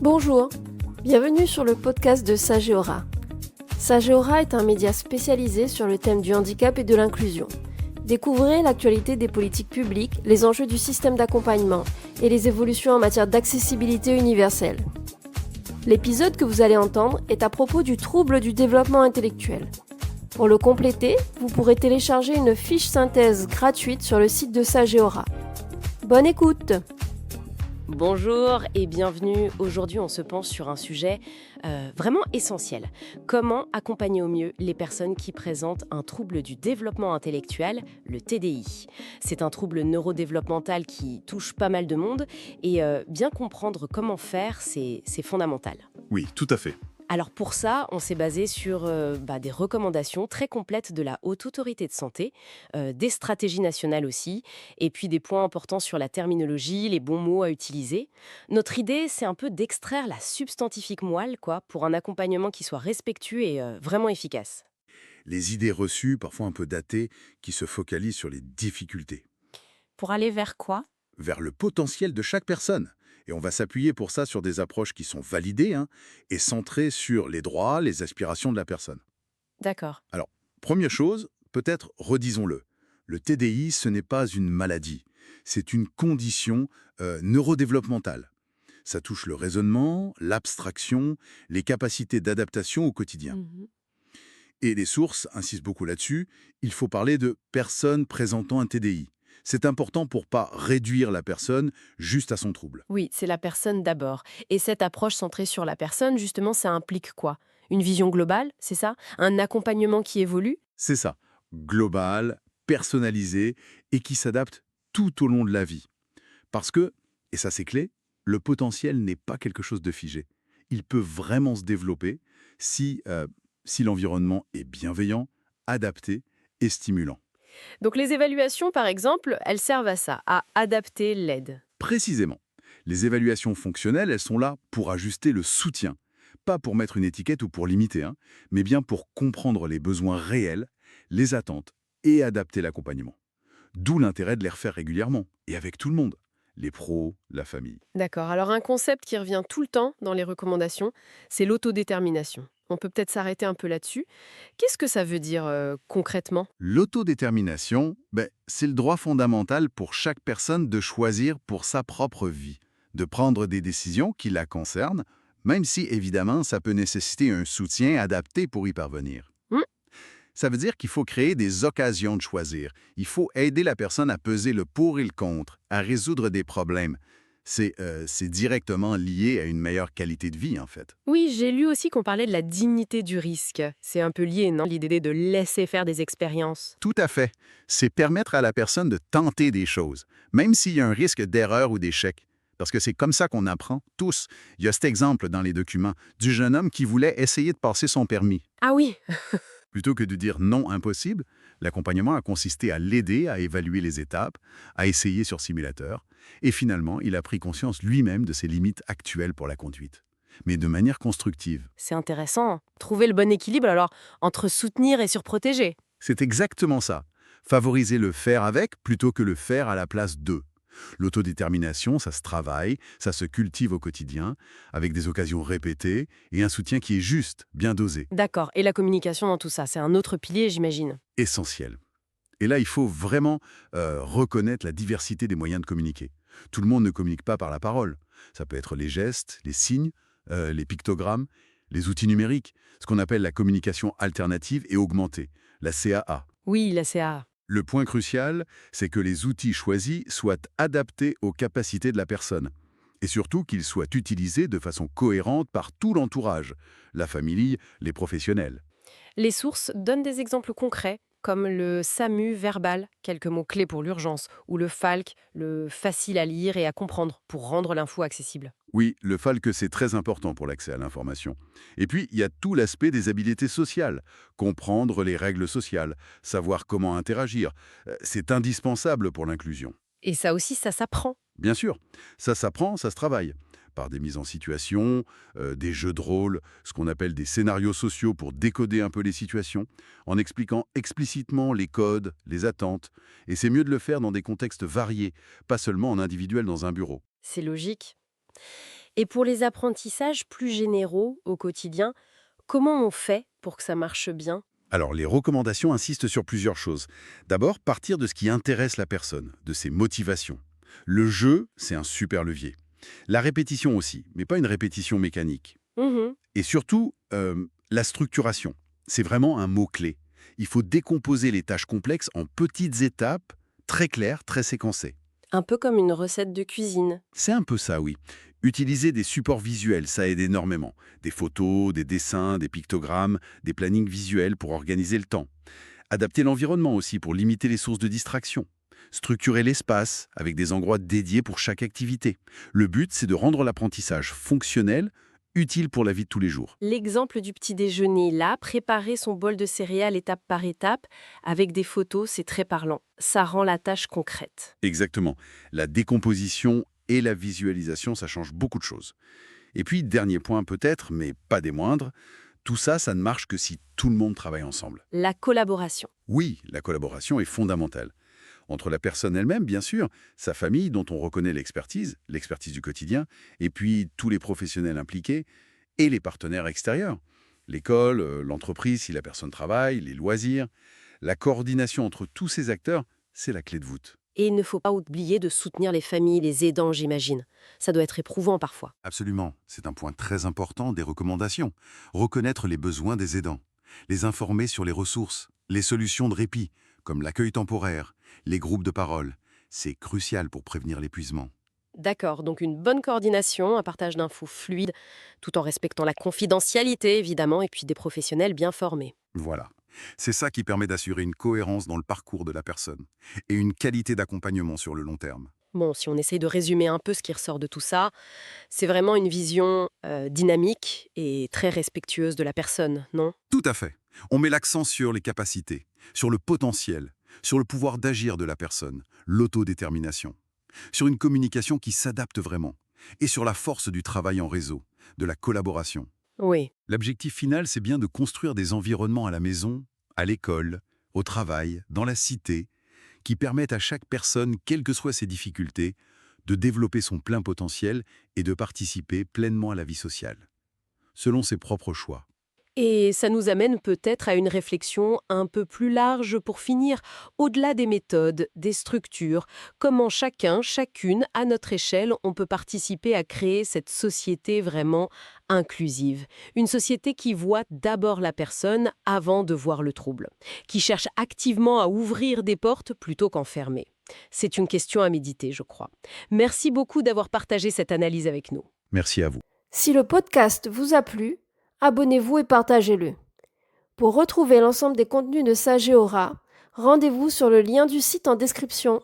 Bonjour, bienvenue sur le podcast de Sageora. Sageora est un média spécialisé sur le thème du handicap et de l'inclusion. Découvrez l'actualité des politiques publiques, les enjeux du système d'accompagnement et les évolutions en matière d'accessibilité universelle. L'épisode que vous allez entendre est à propos du trouble du développement intellectuel. Pour le compléter, vous pourrez télécharger une fiche synthèse gratuite sur le site de Sageora. Bonne écoute! Bonjour et bienvenue. Aujourd'hui, on se penche sur un sujet vraiment essentiel. Comment accompagner au mieux les personnes qui présentent un trouble du développement intellectuel, le TDI. C'est un trouble neurodéveloppemental qui touche pas mal de monde et bien comprendre comment faire, c'est fondamental. Oui, tout à fait. Alors pour ça, on s'est basé sur des recommandations très complètes de la Haute Autorité de Santé, des stratégies nationales aussi, et puis des points importants sur la terminologie, les bons mots à utiliser. Notre idée, c'est un peu d'extraire la substantifique moelle, pour un accompagnement qui soit respectueux et vraiment efficace. Les idées reçues, parfois un peu datées, qui se focalisent sur les difficultés, Pour aller vers quoi? vers le potentiel de chaque personne. Et on va s'appuyer pour ça sur des approches qui sont validées et centrées sur les droits, les aspirations de la personne. D'accord. Alors, première chose, peut-être redisons-le. Le TDI, ce n'est pas une maladie. C'est une condition neurodéveloppementale. Ça touche le raisonnement, l'abstraction, les capacités d'adaptation au quotidien. Et les sources insistent beaucoup là-dessus. Il faut parler de personnes présentant un TDI. C'est important pour pas réduire la personne juste à son trouble. Oui, c'est la personne d'abord. Et cette approche centrée sur la personne, justement, ça implique quoi? Une vision globale, c'est ça? Un accompagnement qui évolue? C'est ça, global, personnalisé et qui s'adapte tout au long de la vie. Parce que, et ça c'est clé, le potentiel n'est pas quelque chose de figé. Il peut vraiment se développer si l'environnement est bienveillant, adapté et stimulant. Donc les évaluations, par exemple, elles servent à ça, à adapter l'aide. Précisément, les évaluations fonctionnelles, elles sont là pour ajuster le soutien. Pas pour mettre une étiquette ou pour limiter, mais bien pour comprendre les besoins réels, les attentes et adapter l'accompagnement. D'où l'intérêt de les refaire régulièrement, et avec tout le monde, les pros, la famille. D'accord, alors un concept qui revient tout le temps dans les recommandations, c'est l'autodétermination. On peut peut-être s'arrêter un peu là-dessus. Qu'est-ce que ça veut dire concrètement? L'autodétermination, c'est le droit fondamental pour chaque personne de choisir pour sa propre vie, de prendre des décisions qui la concernent, même si, évidemment, ça peut nécessiter un soutien adapté pour y parvenir. Hmm. Ça veut dire qu'il faut créer des occasions de choisir. Il faut aider la personne à peser le pour et le contre, à résoudre des problèmes. C'est directement lié à une meilleure qualité de vie, en fait. Oui, j'ai lu aussi qu'on parlait de la dignité du risque. C'est un peu lié, non? L'idée de laisser faire des expériences. Tout à fait. C'est permettre à la personne de tenter des choses, même s'il y a un risque d'erreur ou d'échec. Parce que c'est comme ça qu'on apprend, tous. Il y a cet exemple dans les documents du jeune homme qui voulait essayer de passer son permis. Ah oui. Plutôt que de dire non impossible, l'accompagnement a consisté à l'aider à évaluer les étapes, à essayer sur simulateur, et finalement, il a pris conscience lui-même de ses limites actuelles pour la conduite, mais de manière constructive. C'est intéressant. Trouver le bon équilibre alors entre soutenir et surprotéger. C'est exactement ça. Favoriser le faire avec plutôt que le faire à la place d'eux. L'autodétermination, ça se travaille, ça se cultive au quotidien, avec des occasions répétées et un soutien qui est juste, bien dosé. D'accord. Et la communication dans tout ça, c'est un autre pilier, j'imagine. Essentiel. Et là, il faut vraiment reconnaître la diversité des moyens de communiquer. Tout le monde ne communique pas par la parole. Ça peut être les gestes, les signes, les pictogrammes, les outils numériques, ce qu'on appelle la communication alternative et augmentée, la CAA. Oui, la CA. Le point crucial, c'est que les outils choisis soient adaptés aux capacités de la personne. Et surtout qu'ils soient utilisés de façon cohérente par tout l'entourage, la famille, les professionnels. Les sources donnent des exemples concrets, comme le SAMU verbal, quelques mots-clés pour l'urgence, ou le FALC, le facile à lire et à comprendre, pour rendre l'info accessible. Oui, le FALC, c'est très important pour l'accès à l'information. Et puis, il y a tout l'aspect des habiletés sociales. Comprendre les règles sociales, savoir comment interagir. C'est indispensable pour l'inclusion. Et ça aussi, ça s'apprend. Bien sûr, ça s'apprend, ça se travaille. Par des mises en situation, des jeux de rôle, ce qu'on appelle des scénarios sociaux pour décoder un peu les situations, en expliquant explicitement les codes, les attentes. Et c'est mieux de le faire dans des contextes variés, pas seulement en individuel dans un bureau. C'est logique. Et pour les apprentissages plus généraux au quotidien, comment on fait pour que ça marche bien? Alors, les recommandations insistent sur plusieurs choses. D'abord, partir de ce qui intéresse la personne, de ses motivations. Le jeu, c'est un super levier. La répétition aussi, mais pas une répétition mécanique. Mhm. Et surtout, la structuration. C'est vraiment un mot-clé. Il faut décomposer les tâches complexes en petites étapes, très claires, très séquencées. Un peu comme une recette de cuisine. C'est un peu ça, oui. Utiliser des supports visuels, ça aide énormément. Des photos, des dessins, des pictogrammes, des plannings visuels pour organiser le temps. Adapter l'environnement aussi pour limiter les sources de distraction. Structurer l'espace avec des endroits dédiés pour chaque activité. Le but, c'est de rendre l'apprentissage fonctionnel, utile pour la vie de tous les jours. L'exemple du petit déjeuner, là, préparer son bol de céréales étape par étape, avec des photos, c'est très parlant. Ça rend la tâche concrète. Exactement. La décomposition et la visualisation, ça change beaucoup de choses. Et puis, dernier point peut-être, mais pas des moindres, tout ça, ça ne marche que si tout le monde travaille ensemble. La collaboration. Oui, la collaboration est fondamentale. Entre la personne elle-même, bien sûr, sa famille dont on reconnaît l'expertise du quotidien, et puis tous les professionnels impliqués, et les partenaires extérieurs. L'école, l'entreprise si la personne travaille, les loisirs. La coordination entre tous ces acteurs, c'est la clé de voûte. Et il ne faut pas oublier de soutenir les familles, les aidants, j'imagine. Ça doit être éprouvant parfois. Absolument, c'est un point très important des recommandations. Reconnaître les besoins des aidants, les informer sur les ressources, les solutions de répit, comme l'accueil temporaire, les groupes de parole. C'est crucial pour prévenir l'épuisement. D'accord, donc une bonne coordination, un partage d'infos fluide, tout en respectant la confidentialité, évidemment, et puis des professionnels bien formés. Voilà. C'est ça qui permet d'assurer une cohérence dans le parcours de la personne et une qualité d'accompagnement sur le long terme. Bon, si on essaye de résumer un peu ce qui ressort de tout ça, c'est vraiment une vision dynamique et très respectueuse de la personne, non? Tout à fait. On met l'accent sur les capacités, sur le potentiel, sur le pouvoir d'agir de la personne, l'autodétermination, sur une communication qui s'adapte vraiment, et sur la force du travail en réseau, de la collaboration. Oui. L'objectif final, c'est bien de construire des environnements à la maison, à l'école, au travail, dans la cité, qui permettent à chaque personne, quelles que soient ses difficultés, de développer son plein potentiel et de participer pleinement à la vie sociale, selon ses propres choix. Et ça nous amène peut-être à une réflexion un peu plus large pour finir, au-delà des méthodes, des structures, comment chacun, chacune, à notre échelle, on peut participer à créer cette société vraiment inclusive. Une société qui voit d'abord la personne avant de voir le trouble, qui cherche activement à ouvrir des portes plutôt qu'en fermer. C'est une question à méditer, je crois. Merci beaucoup d'avoir partagé cette analyse avec nous. Merci à vous. Si le podcast vous a plu, abonnez-vous et partagez-le. Pour retrouver l'ensemble des contenus de Sageora, rendez-vous sur le lien du site en description.